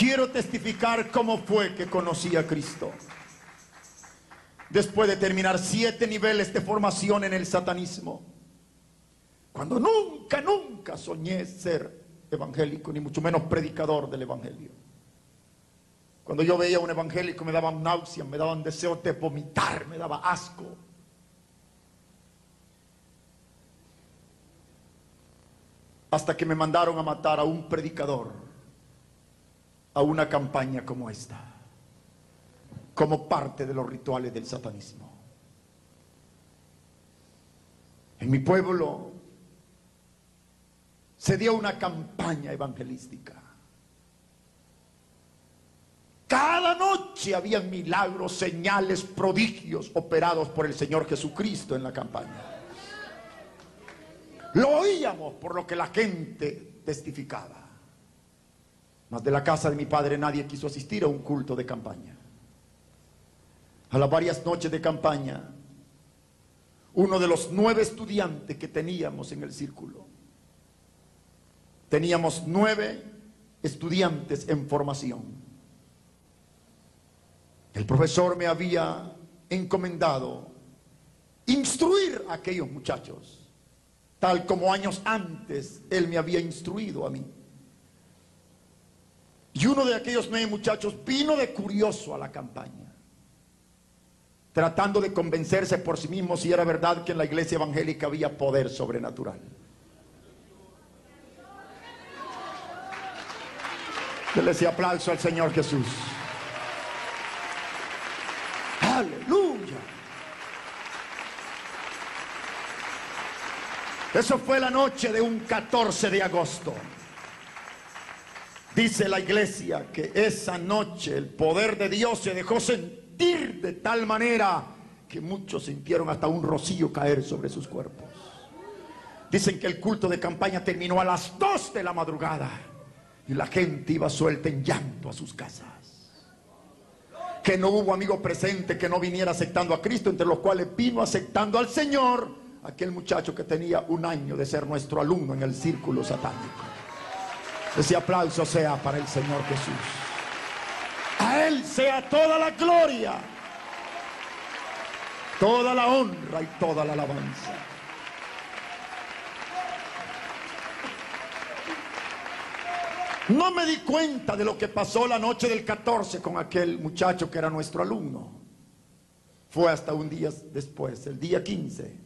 quiero testificar cómo fue que conocí a Cristo. Después de terminar 7 niveles de formación en el satanismo, cuando nunca soñé ser evangélico, ni mucho menos predicador del evangelio. Cuando yo veía a un evangélico me daban náuseas, me daban deseos de vomitar, me daba asco. Hasta que me mandaron a matar a un predicador, a una campaña como esta, como parte de los rituales del satanismo. En mi pueblo se dio una campaña evangelística. Cada noche había milagros, señales, prodigios operados por el Señor Jesucristo en la campaña. Lo oíamos por lo que la gente testificaba. Mas de la casa de mi padre nadie quiso asistir a un culto de campaña. A las varias noches de campaña, uno de los 9 estudiantes que teníamos en el círculo, teníamos 9 estudiantes en formación. El profesor me había encomendado instruir a aquellos muchachos, tal como años antes él me había instruido a mí. Y uno de aquellos 9 muchachos vino de curioso a la campaña, tratando de convencerse por sí mismo si era verdad que en la iglesia evangélica había poder sobrenatural. Denle ese aplauso al Señor Jesús. Aleluya. Eso fue la noche de un 14 de agosto. Dice la iglesia que esa noche el poder de Dios se dejó sentir de tal manera que muchos sintieron hasta un rocío caer sobre sus cuerpos. Dicen que el culto de campaña terminó a las 2 de la madrugada y la gente iba suelta en llanto a sus casas. Que no hubo amigo presente que no viniera aceptando a Cristo, entre los cuales vino aceptando al Señor aquel muchacho que tenía 1 año de ser nuestro alumno en el círculo satánico. Ese aplauso sea para el Señor Jesús. A Él sea toda la gloria, toda la honra y toda la alabanza. No me di cuenta de lo que pasó la noche del 14 con aquel muchacho que era nuestro alumno. Fue hasta un día después, el día 15.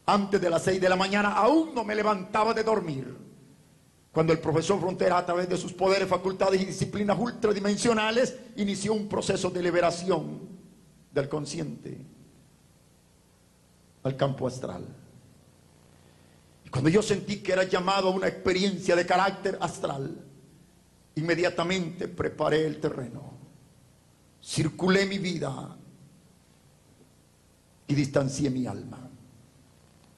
Antes de las 6 de la mañana, aún no me levantaba de dormir, cuando el profesor Frontera, a través de sus poderes, facultades y disciplinas ultradimensionales, inició un proceso de liberación del consciente al campo astral. Y cuando yo sentí que era llamado a una experiencia de carácter astral, inmediatamente preparé el terreno, circulé mi vida y distancié mi alma.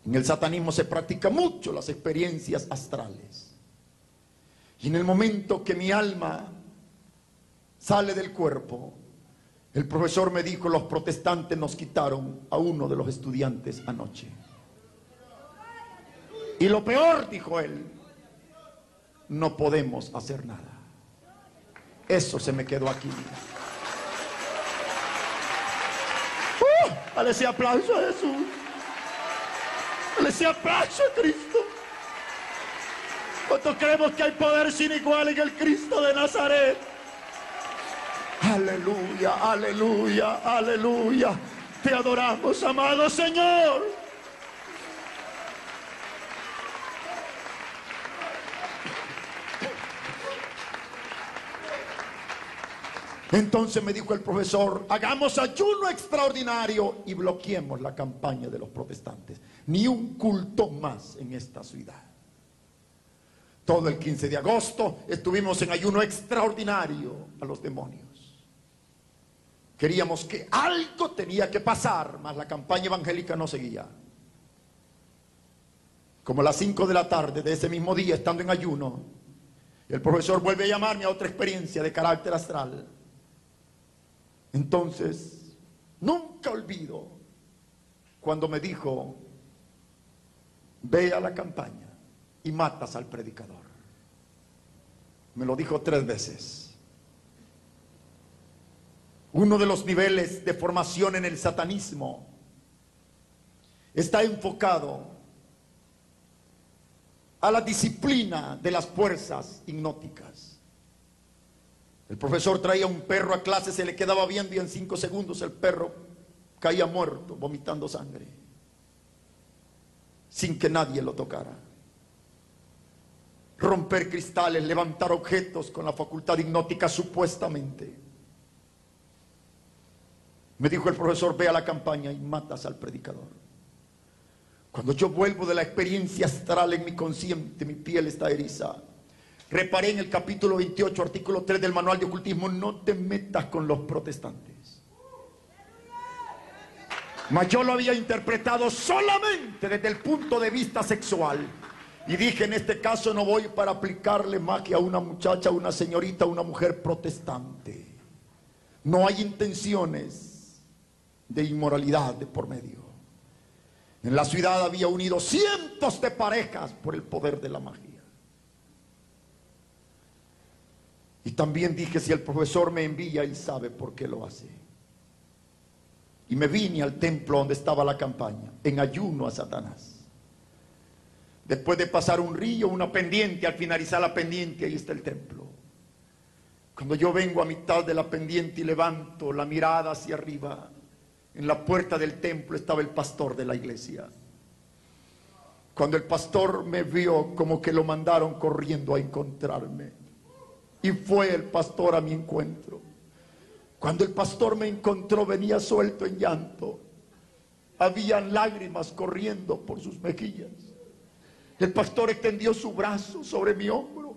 En el satanismo se practica mucho las experiencias astrales. Y en el momento que mi alma sale del cuerpo, el profesor me dijo: los protestantes nos quitaron a uno de los estudiantes anoche. Y lo peor, dijo él, no podemos hacer nada. Eso se me quedó aquí. Dale ese aplauso a Jesús. Dale ese aplauso a Cristo. ¿Cuántos creemos que hay poder sin igual en el Cristo de Nazaret? Aleluya, aleluya, aleluya. Te adoramos, amado Señor. Entonces me dijo el profesor: hagamos ayuno extraordinario y bloqueemos la campaña de los protestantes. Ni un culto más en esta ciudad. Todo el 15 de agosto estuvimos en ayuno extraordinario a los demonios. Queríamos que algo tenía que pasar, mas la campaña evangélica no seguía. Como a las 5 de la tarde de ese mismo día, estando en ayuno, el profesor vuelve a llamarme a otra experiencia de carácter astral. Entonces, nunca olvido cuando me dijo: ve a la campaña y matas al predicador. Me lo dijo 3 veces. Uno de los niveles de formación en el satanismo está enfocado a la disciplina de las fuerzas hipnóticas. El profesor traía un perro a clase, se le quedaba viendo y en 5 segundos el perro caía muerto, vomitando sangre, sin que nadie lo tocara. Romper cristales, levantar objetos con la facultad hipnótica supuestamente. Me dijo el profesor: ve a la campaña y matas al predicador. Cuando yo vuelvo de la experiencia astral en mi consciente, mi piel está eriza. Reparé en el capítulo 28, artículo 3 del manual de ocultismo: no te metas con los protestantes. Mas yo lo había interpretado solamente desde el punto de vista sexual. Y dije: en este caso no voy para aplicarle magia a una muchacha, a una señorita, a una mujer protestante. No hay intenciones de inmoralidad de por medio. En la ciudad había unido cientos de parejas por el poder de la magia. Y también dije: si el profesor me envía, él sabe por qué lo hace. Y me vine al templo donde estaba la campaña, en ayuno a Satanás. Después de pasar un río, una pendiente, al finalizar la pendiente, ahí está el templo. Cuando yo vengo a mitad de la pendiente y levanto la mirada hacia arriba, en la puerta del templo estaba el pastor de la iglesia. Cuando el pastor me vio, como que lo mandaron corriendo a encontrarme. Y fue el pastor a mi encuentro. Cuando el pastor me encontró, venía suelto en llanto. Habían lágrimas corriendo por sus mejillas. El pastor extendió su brazo sobre mi hombro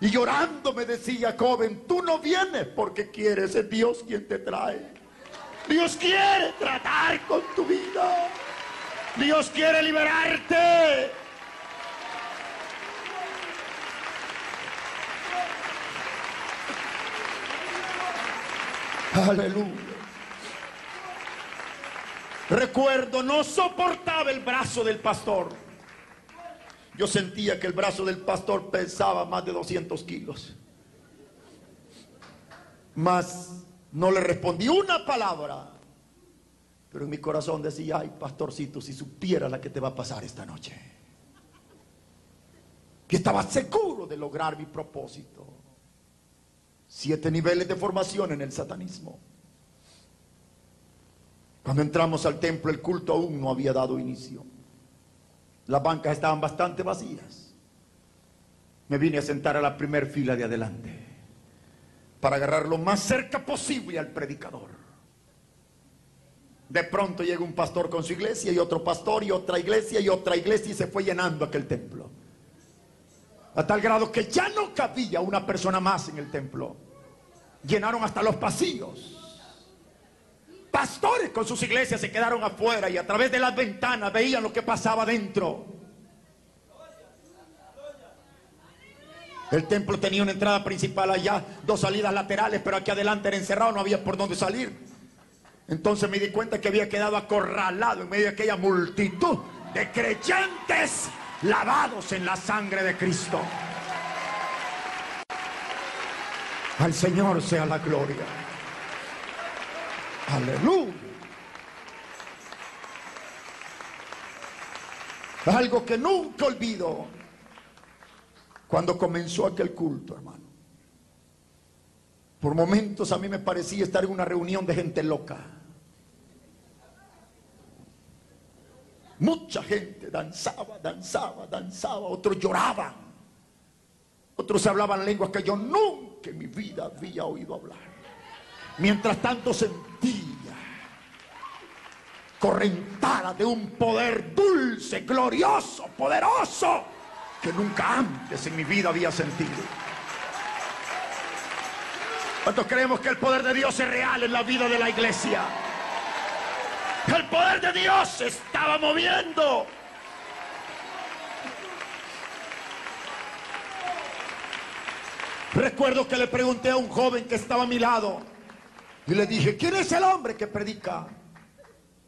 y llorando me decía: joven, tú no vienes porque quieres, es Dios quien te trae. Dios quiere tratar con tu vida. Dios quiere liberarte. Aleluya. Recuerdo, no soportaba el brazo del pastor. Yo sentía que el brazo del pastor pesaba más de 200 kilos. Mas no le respondí una palabra. Pero en mi corazón decía: ay, pastorcito, si supiera la que te va a pasar esta noche. Que estaba seguro de lograr mi propósito. 7 niveles de formación en el satanismo. Cuando entramos al templo, el culto aún no había dado inicio. Las bancas estaban bastante vacías. Me vine a sentar a la primera fila de adelante para agarrar lo más cerca posible al predicador. De pronto llega un pastor con su iglesia, y otro pastor, y otra iglesia, y se fue llenando aquel templo. A tal grado que ya no cabía una persona más en el templo. Llenaron hasta los pasillos. Pastores con sus iglesias se quedaron afuera y a través de las ventanas veían lo que pasaba dentro. El templo tenía una entrada principal allá, 2 salidas laterales, pero aquí adelante era encerrado, no había por dónde salir. Entonces me di cuenta que había quedado acorralado en medio de aquella multitud de creyentes lavados en la sangre de Cristo. Al Señor sea la gloria. Aleluya. Algo que nunca olvido cuando comenzó aquel culto, hermano. Por momentos a mí me parecía estar en una reunión de gente loca. Mucha gente danzaba, otros lloraban, otros hablaban lenguas que yo nunca en mi vida había oído hablar. Mientras tanto sentía correntada de un poder dulce, glorioso, poderoso, que nunca antes en mi vida había sentido. ¿Cuántos creemos que el poder de Dios es real en la vida de la iglesia? El poder de Dios se estaba moviendo. Recuerdo que le pregunté a un joven que estaba a mi lado y le dije: ¿quién es el hombre que predica?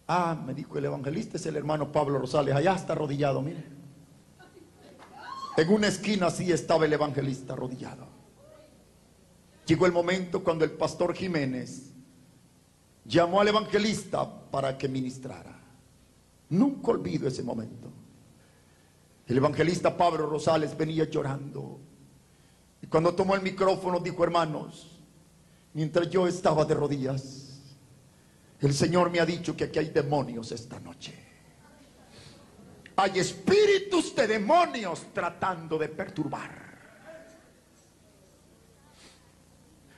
Ah, me dijo: el evangelista es el hermano Pablo Rosales. Allá está arrodillado, mire. En una esquina así estaba el evangelista arrodillado. Llegó el momento cuando el pastor Jiménez llamó al evangelista para que ministrara. Nunca olvido ese momento. El evangelista Pablo Rosales venía llorando, y cuando tomó el micrófono dijo: hermanos, mientras yo estaba de rodillas, el Señor me ha dicho que aquí hay demonios esta noche. Hay espíritus de demonios tratando de perturbar.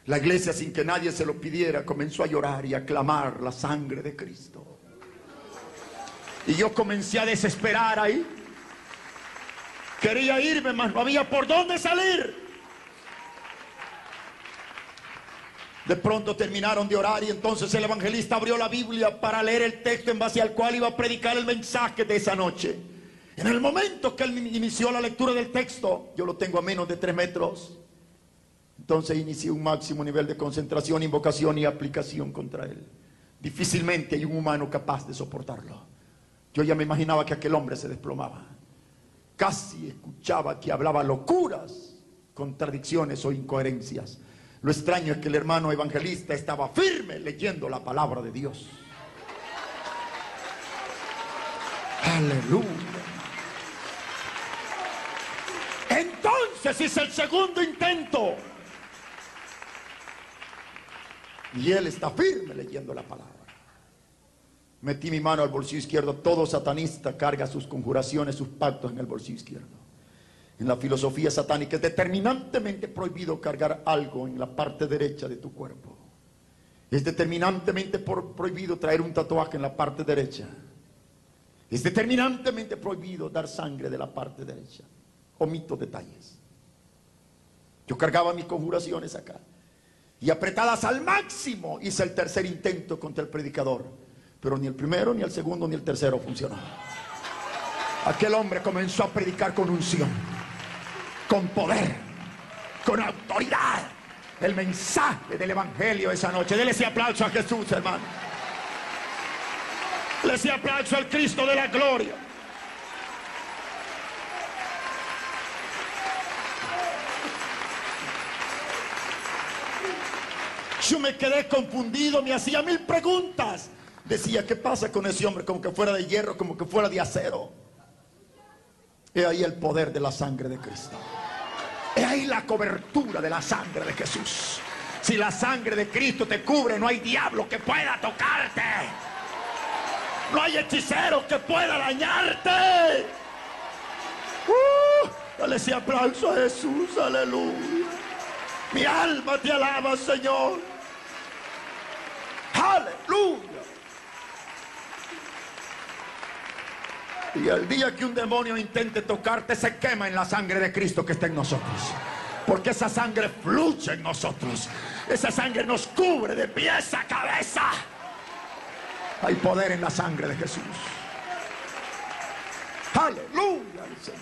La iglesia, sin que nadie se lo pidiera, comenzó a llorar y a clamar la sangre de Cristo. Y yo comencé a desesperar ahí. Quería irme, mas no había por dónde salir. De pronto terminaron de orar y entonces el evangelista abrió la Biblia para leer el texto en base al cual iba a predicar el mensaje de esa noche. En el momento que él inició la lectura del texto, yo lo tengo a menos de 3 metros. Entonces inicié un máximo nivel de concentración, invocación y aplicación contra él. Difícilmente hay un humano capaz de soportarlo. Yo ya me imaginaba que aquel hombre se desplomaba. Casi escuchaba que hablaba locuras, contradicciones o incoherencias. Lo extraño es que el hermano evangelista estaba firme leyendo la palabra de Dios. Aleluya. Entonces hice el segundo intento. Y él está firme leyendo la palabra. Metí mi mano al bolsillo izquierdo. Todo satanista carga sus conjuraciones, sus pactos en el bolsillo izquierdo. En la filosofía satánica es determinantemente prohibido cargar algo en la parte derecha de tu cuerpo. Es determinantemente prohibido traer un tatuaje en la parte derecha. Es determinantemente prohibido dar sangre de la parte derecha. Omito detalles. Yo cargaba mis conjuraciones acá. Y apretadas al máximo hice el tercer intento contra el predicador. Pero ni el primero, ni el segundo, ni el tercero funcionó. Aquel hombre comenzó a predicar con unción, con poder, con autoridad. El mensaje del evangelio esa noche. Dele ese aplauso a Jesús, hermano. Dele ese aplauso al Cristo de la gloria. Yo me quedé confundido, me hacía 1000 preguntas. Decía: ¿qué pasa con ese hombre? Como que fuera de hierro, como que fuera de acero. He ahí el poder de la sangre de Cristo. He ahí la cobertura de la sangre de Jesús. Si la sangre de Cristo te cubre, no hay diablo que pueda tocarte. No hay hechicero que pueda dañarte. Dale ese aplauso a Jesús, aleluya. Mi alma te alaba, Señor. Aleluya. Y el día que un demonio intente tocarte, se quema en la sangre de Cristo que está en nosotros. Porque esa sangre fluye en nosotros. Esa sangre nos cubre de pies a cabeza. Hay poder en la sangre de Jesús. Aleluya, Señor.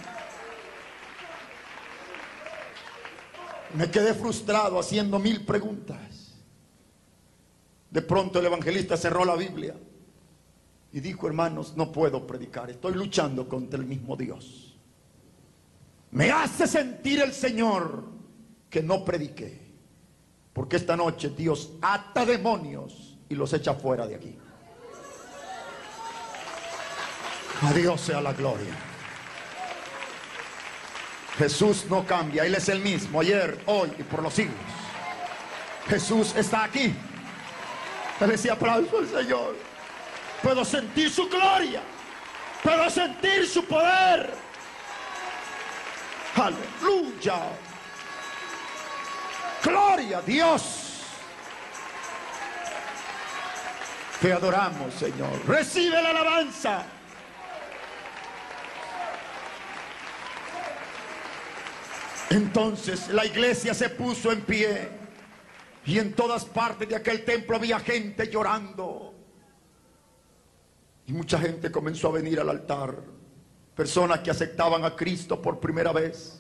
Me quedé frustrado haciendo 1000 preguntas. De pronto el evangelista cerró la Biblia y dijo: hermanos, no puedo predicar, estoy luchando contra el mismo Dios. Me hace sentir el Señor que no prediqué, porque esta noche Dios ata demonios y los echa fuera de aquí. A Dios sea la gloria. Jesús no cambia, Él es el mismo ayer, hoy y por los siglos. Jesús está aquí. Dale ese aplauso al Señor. Puedo sentir su gloria, puedo sentir su poder. Aleluya. Gloria a Dios. Te adoramos, Señor. Recibe la alabanza. Entonces la iglesia se puso en pie y en todas partes de aquel templo había gente llorando. Y mucha gente comenzó a venir al altar. Personas que aceptaban a Cristo por primera vez.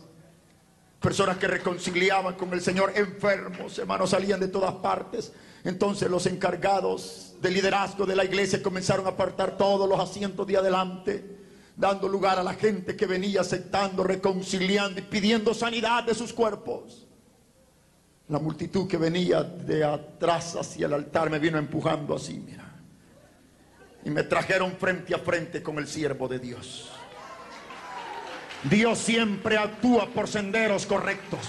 Personas que reconciliaban con el Señor. Enfermos, hermanos, salían de todas partes. Entonces los encargados del liderazgo de la iglesia comenzaron a apartar todos los asientos de adelante, dando lugar a la gente que venía aceptando, reconciliando y pidiendo sanidad de sus cuerpos. La multitud que venía de atrás hacia el altar me vino empujando así, mira. Y me trajeron frente a frente con el siervo de Dios. Dios siempre actúa por senderos correctos.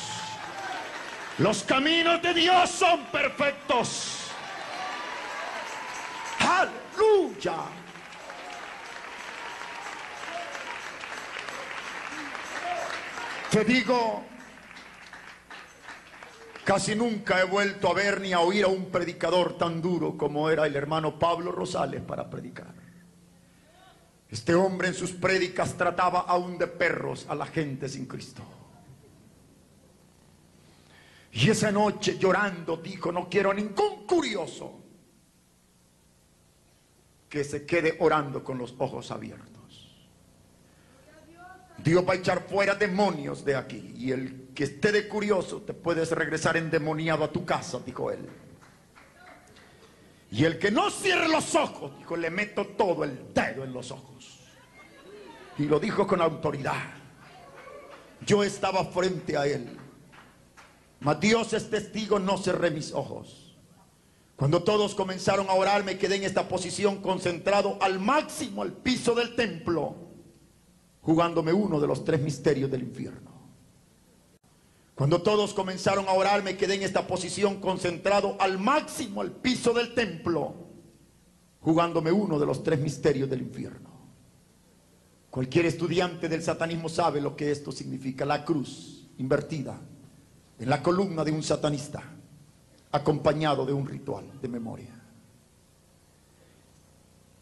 Los caminos de Dios son perfectos. ¡Aleluya! Te digo, casi nunca he vuelto a ver ni a oír a un predicador tan duro como era el hermano Pablo Rosales para predicar. Este hombre en sus prédicas trataba aún de perros a la gente sin Cristo. Y esa noche llorando dijo: no quiero a ningún curioso que se quede orando con los ojos abiertos. Dios va a echar fuera demonios de aquí, y el que esté de curioso te puedes regresar endemoniado a tu casa, dijo él. Y el que no cierre los ojos, dijo, le meto todo el dedo en los ojos. Y lo dijo con autoridad. Yo estaba frente a él, mas Dios es testigo, no cerré mis ojos. Cuando todos comenzaron a orar, me quedé en esta posición, concentrado al máximo al piso del templo, jugándome uno de los 3 misterios del infierno. Cuando todos comenzaron a orar, me quedé en esta posición, concentrado al máximo al piso del templo, jugándome uno de los 3 misterios del infierno. Cualquier estudiante del satanismo sabe lo que esto significa: la cruz invertida en la columna de un satanista, acompañado de un ritual de memoria.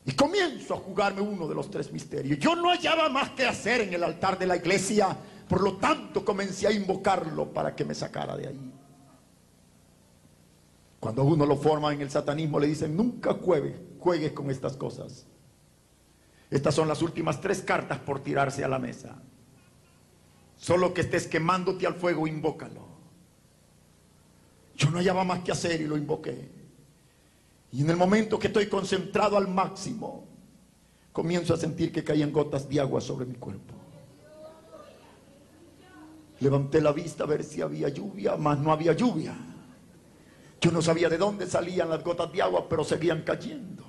Y comienzo a jugarme uno de los 3 misterios. Yo no hallaba más que hacer en el altar de la iglesia, por lo tanto comencé a invocarlo para que me sacara de ahí. Cuando uno lo forma en el satanismo, le dicen: nunca juegues con estas cosas. Estas son las últimas 3 cartas por tirarse a la mesa. Solo que estés quemándote al fuego, invócalo. Yo no hallaba más que hacer y lo invoqué. Y en el momento que estoy concentrado al máximo, comienzo a sentir que caían gotas de agua sobre mi cuerpo. Levanté la vista a ver si había lluvia, mas no había lluvia. Yo no sabía de dónde salían las gotas de agua, pero seguían cayendo.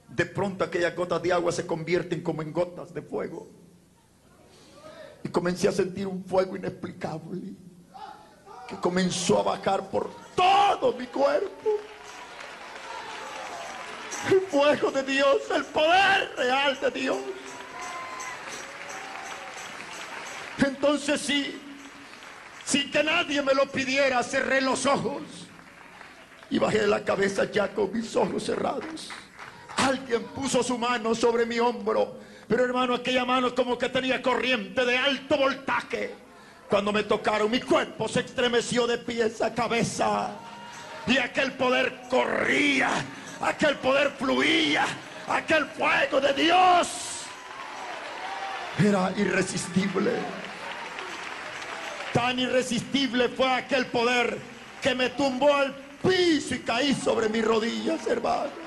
De pronto aquellas gotas de agua se convierten como en gotas de fuego. Y comencé a sentir un fuego inexplicable que comenzó a bajar por todo mi cuerpo. El fuego de Dios, el poder real de Dios. Entonces sí, sin que nadie me lo pidiera, cerré los ojos y bajé la cabeza ya con mis ojos cerrados. Alguien puso su mano sobre mi hombro, pero hermano, aquella mano como que tenía corriente de alto voltaje. Cuando me tocaron, mi cuerpo se estremeció de pies a cabeza, y aquel poder corría, aquel poder fluía, aquel fuego de Dios era irresistible. Tan irresistible fue aquel poder que me tumbó al piso y caí sobre mis rodillas, hermano.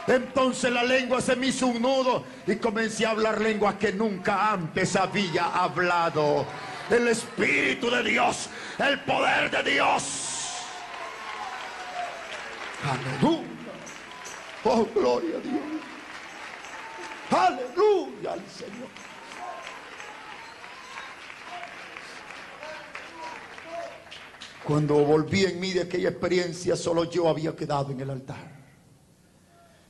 Entonces la lengua se me hizo un nudo y comencé a hablar lenguas que nunca antes había hablado. El Espíritu de Dios, el poder de Dios. Aleluya. Oh, gloria a Dios. Aleluya al Señor. Cuando volví en mí de aquella experiencia, solo yo había quedado en el altar.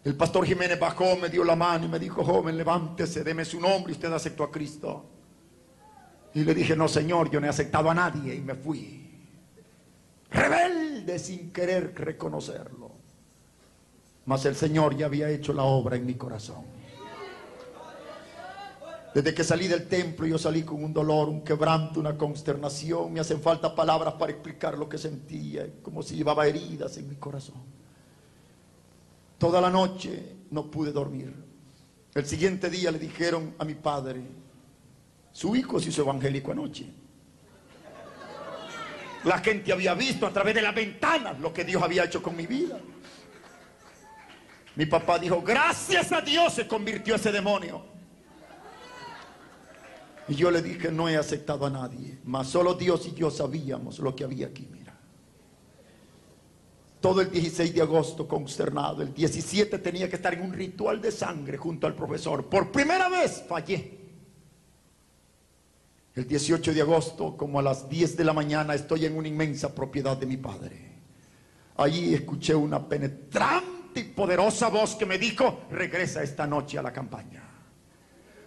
El pastor Jiménez bajó, me dio la mano y me dijo: joven, levántese, deme su nombre, y usted aceptó a Cristo. Y le dije: no, Señor, yo no he aceptado a nadie, y me fui. Rebelde, sin querer reconocerlo. Mas el Señor ya había hecho la obra en mi corazón. Desde que salí del templo, yo salí con un dolor, un quebranto, una consternación. Me hacen falta palabras para explicar lo que sentía, como si llevaba heridas en mi corazón. Toda la noche no pude dormir. El siguiente día le dijeron a mi padre: su hijo se hizo evangélico anoche. La gente había visto a través de las ventanas lo que Dios había hecho con mi vida. Mi papá dijo: gracias a Dios se convirtió ese demonio. Y yo le dije, no he aceptado a nadie, mas solo Dios y yo sabíamos lo que había aquí. Mira, todo el 16 de agosto consternado, el 17 tenía que estar en un ritual de sangre junto al profesor. Por primera vez fallé. El 18 de agosto, como a las 10 de la mañana, estoy en una inmensa propiedad de mi padre. Allí escuché una penetrante y poderosa voz que me dijo, regresa esta noche a la campaña.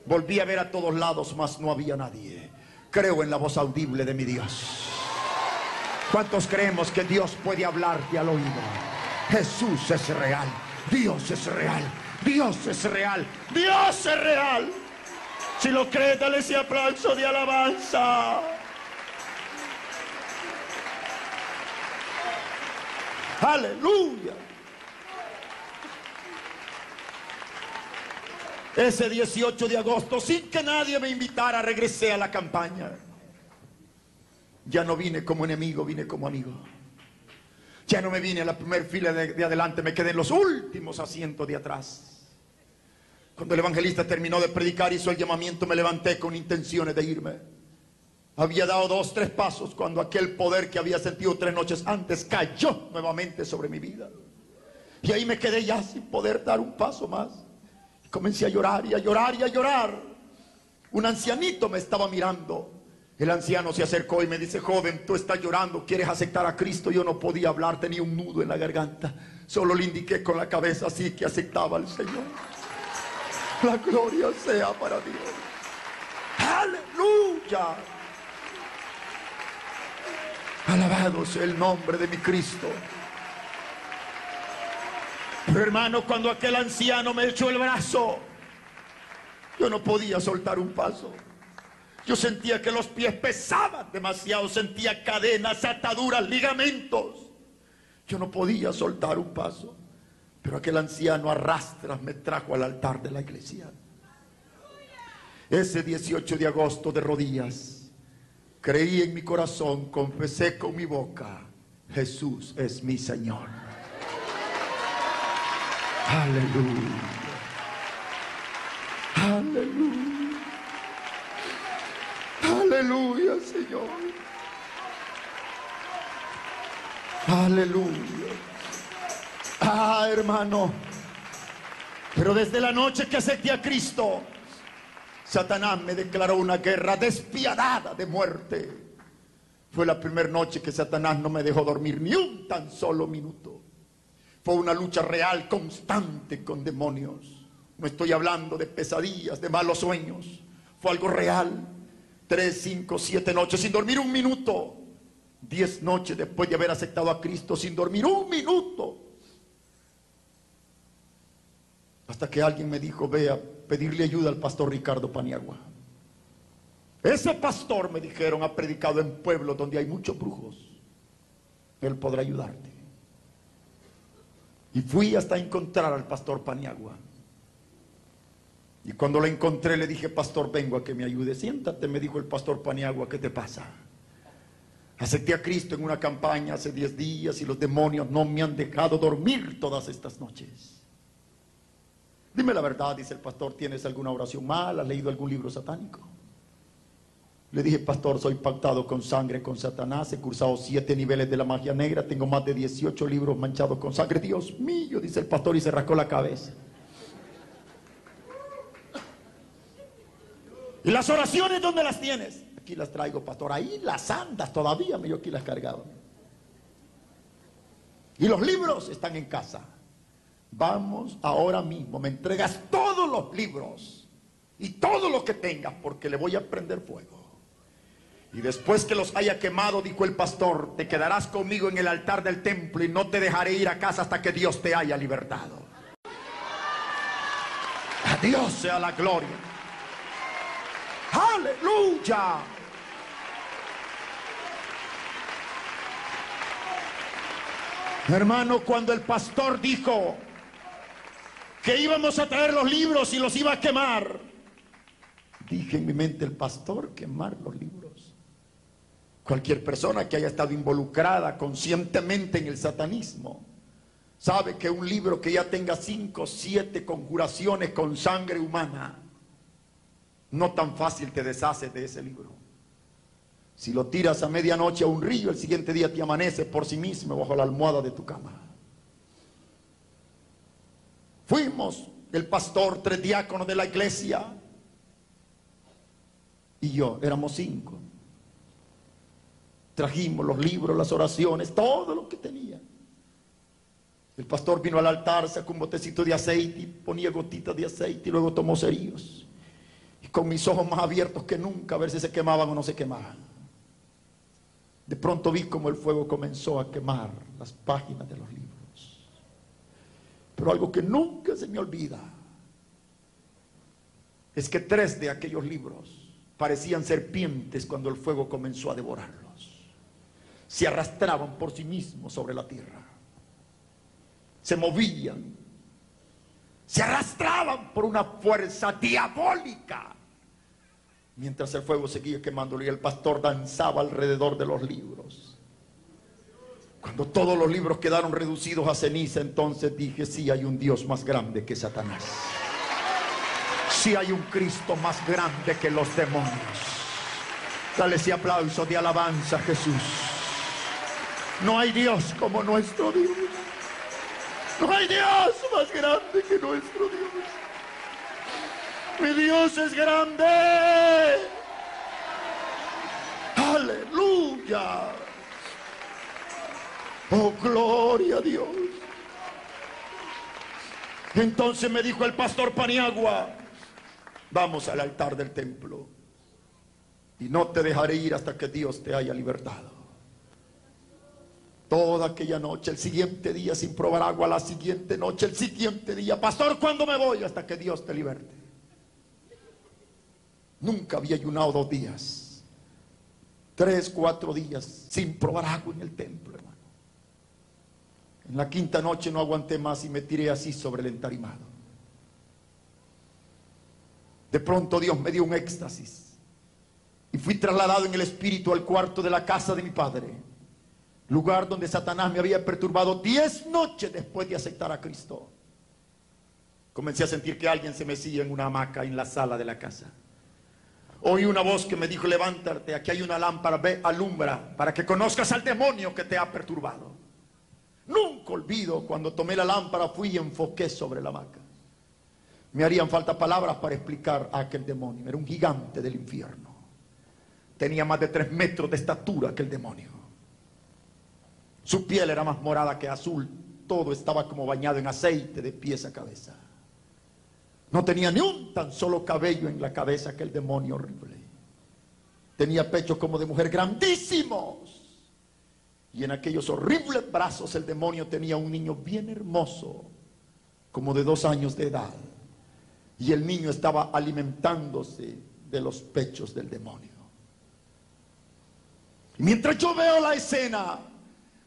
Volví a ver a todos lados, mas no había nadie. Creo en la voz audible de mi Dios. ¿Cuántos creemos que Dios puede hablarte al oído? Jesús es real, Dios es real, Dios es real, Dios es real. Si lo crees, dale ese aplauso de alabanza. Aleluya. Ese 18 de agosto, sin que nadie me invitara, regresé a la campaña. Ya no vine como enemigo, vine como amigo. Ya no me vine a la primera fila de adelante, me quedé en los últimos asientos de atrás. Cuando el evangelista terminó de predicar, hizo el llamamiento, me levanté con intenciones de irme. Había dado 2, 3 pasos cuando aquel poder que había sentido 3 noches antes cayó nuevamente sobre mi vida. Y ahí me quedé ya sin poder dar un paso más. Comencé a llorar y a llorar y a llorar. Un ancianito me estaba mirando. El anciano se acercó y me dice, joven, tú estás llorando, ¿quieres aceptar a Cristo? Yo no podía hablar, tenía un nudo en la garganta. Solo le indiqué con la cabeza así que aceptaba al Señor. La gloria sea para Dios. Aleluya. Alabado sea el nombre de mi Cristo. Pero hermano, cuando aquel anciano me echó el brazo, yo no podía soltar un paso. Yo sentía que los pies pesaban demasiado, sentía cadenas, ataduras, ligamentos. Yo no podía soltar un paso. Pero aquel anciano a rastras me trajo al altar de la iglesia. Ese 18 de agosto, de rodillas, creí en mi corazón, confesé con mi boca, Jesús es mi Señor. Aleluya. Aleluya. Aleluya, Señor. Aleluya. Ah, hermano. Pero desde la noche que acepté a Cristo, Satanás me declaró una guerra despiadada de muerte. Fue la primera noche que Satanás no me dejó dormir ni un tan solo minuto. Fue una lucha real, constante con demonios. No estoy hablando de pesadillas, de malos sueños. Fue algo real. 3, 5, 7 noches sin dormir un minuto. 10 noches después de haber aceptado a Cristo sin dormir un minuto. Hasta que alguien me dijo, ve a pedirle ayuda al pastor Ricardo Paniagua. Ese pastor, me dijeron, ha predicado en pueblos donde hay muchos brujos. Él podrá ayudarte. Y fui hasta encontrar al pastor Paniagua. Y cuando lo encontré le dije, pastor, vengo a que me ayude. Siéntate, me dijo el pastor Paniagua, ¿qué te pasa? Acepté a Cristo en una campaña hace 10 días y los demonios no me han dejado dormir todas estas noches. Dime la verdad, dice el pastor, ¿tienes alguna oración mal? ¿Has leído algún libro satánico? Le dije, pastor, soy pactado con sangre, con Satanás, he cursado 7 niveles de la magia negra, tengo más de 18 libros manchados con sangre. Dios mío, dice el pastor, y se rascó la cabeza. ¿Y las oraciones dónde las tienes? Aquí las traigo, pastor. Ahí las andas todavía, yo aquí las cargaba. Y los libros están en casa. Vamos ahora mismo, me entregas todos los libros y todo lo que tengas, porque le voy a prender fuego. Y después que los haya quemado, dijo el pastor, te quedarás conmigo en el altar del templo y no te dejaré ir a casa hasta que Dios te haya libertado. A Dios sea la gloria. Aleluya. Hermano, cuando el pastor dijo que íbamos a traer los libros y los iba a quemar, dije en mi mente, el pastor quemar los libros. Cualquier persona que haya estado involucrada conscientemente en el satanismo sabe que un libro que ya tenga 5, 7 conjuraciones con sangre humana no tan fácil te deshaces de ese libro. Si lo tiras a medianoche a un río, el siguiente día te amanece por sí mismo bajo la almohada de tu cama. Fuimos el pastor, 3 diáconos de la iglesia y yo, éramos 5. Trajimos los libros, las oraciones, todo lo que tenía. El pastor vino al altar, sacó un botecito de aceite y ponía gotitas de aceite y luego tomó cerillos. Y con mis ojos más abiertos que nunca a ver si se quemaban o no se quemaban. De pronto vi como el fuego comenzó a quemar las páginas de los libros. Pero algo que nunca se me olvida es que 3 de aquellos libros parecían serpientes cuando el fuego comenzó a devorarlos. Se arrastraban por sí mismos sobre la tierra. Se movían, se arrastraban por una fuerza diabólica, mientras el fuego seguía quemándolo y el pastor danzaba alrededor de los libros. Cuando todos los libros quedaron reducidos a ceniza, entonces dije: sí hay un Dios más grande que Satanás, sí hay un Cristo más grande que los demonios. Dale ese aplauso de alabanza a Jesús. No hay Dios como nuestro Dios. No hay Dios más grande que nuestro Dios. Mi Dios es grande. Aleluya. Oh, gloria a Dios. Entonces me dijo el pastor Paniagua: vamos al altar del templo y no te dejaré ir hasta que Dios te haya libertado. Toda aquella noche, el siguiente día sin probar agua, la siguiente noche, el siguiente día: pastor, ¿cuándo me voy? Hasta que Dios te liberte. Nunca había ayunado 2 días, 3, 4 días sin probar agua en el templo, hermano. En la 5ª noche no aguanté más y me tiré así sobre el entarimado. De pronto Dios me dio un éxtasis y fui trasladado en el espíritu al cuarto de la casa de mi padre, lugar donde Satanás me había perturbado 10 noches después de aceptar a Cristo. Comencé a sentir que alguien se mecía en una hamaca en la sala de la casa. Oí una voz que me dijo: levántate, aquí hay una lámpara, ve, alumbra, para que conozcas al demonio que te ha perturbado. Nunca olvido cuando tomé la lámpara, fui y enfoqué sobre la hamaca. Me harían falta palabras para explicar a aquel demonio. Era un gigante del infierno. Tenía más de 3 metros de estatura que el demonio. Su piel era más morada que azul. Todo estaba como bañado en aceite de pies a cabeza. No tenía ni un tan solo cabello en la cabeza, aquel demonio horrible. Tenía pechos como de mujer grandísimos. Y en aquellos horribles brazos el demonio tenía un niño bien hermoso, como de 2 años de edad. Y el niño estaba alimentándose de los pechos del demonio. Y mientras yo veo la escena,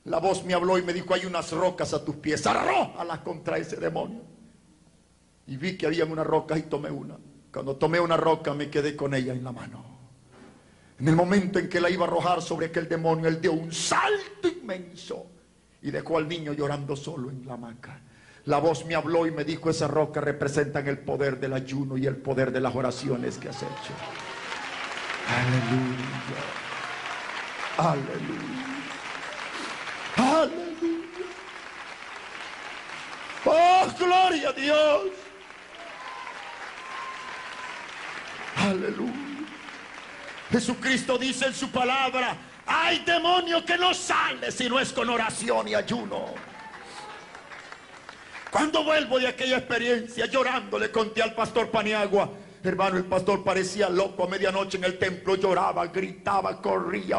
la voz me habló y me dijo: hay unas rocas a tus pies, arrójalas contra ese demonio. Y vi que había una roca y tomé una. Cuando tomé una roca me quedé con ella en la mano. En el momento en que la iba a arrojar sobre aquel demonio, él dio un salto inmenso y dejó al niño llorando solo en la hamaca. La voz me habló y me dijo: esas rocas representan el poder del ayuno y el poder de las oraciones que has hecho. Aleluya. Aleluya. Aleluya. Oh, gloria a Dios. Aleluya. Jesucristo dice en su palabra: hay demonio que no sale si no es con oración y ayuno. Cuando vuelvo de aquella experiencia, llorando, le conté al pastor Paniagua: hermano, el pastor parecía loco a medianoche en el templo, lloraba, gritaba, corría.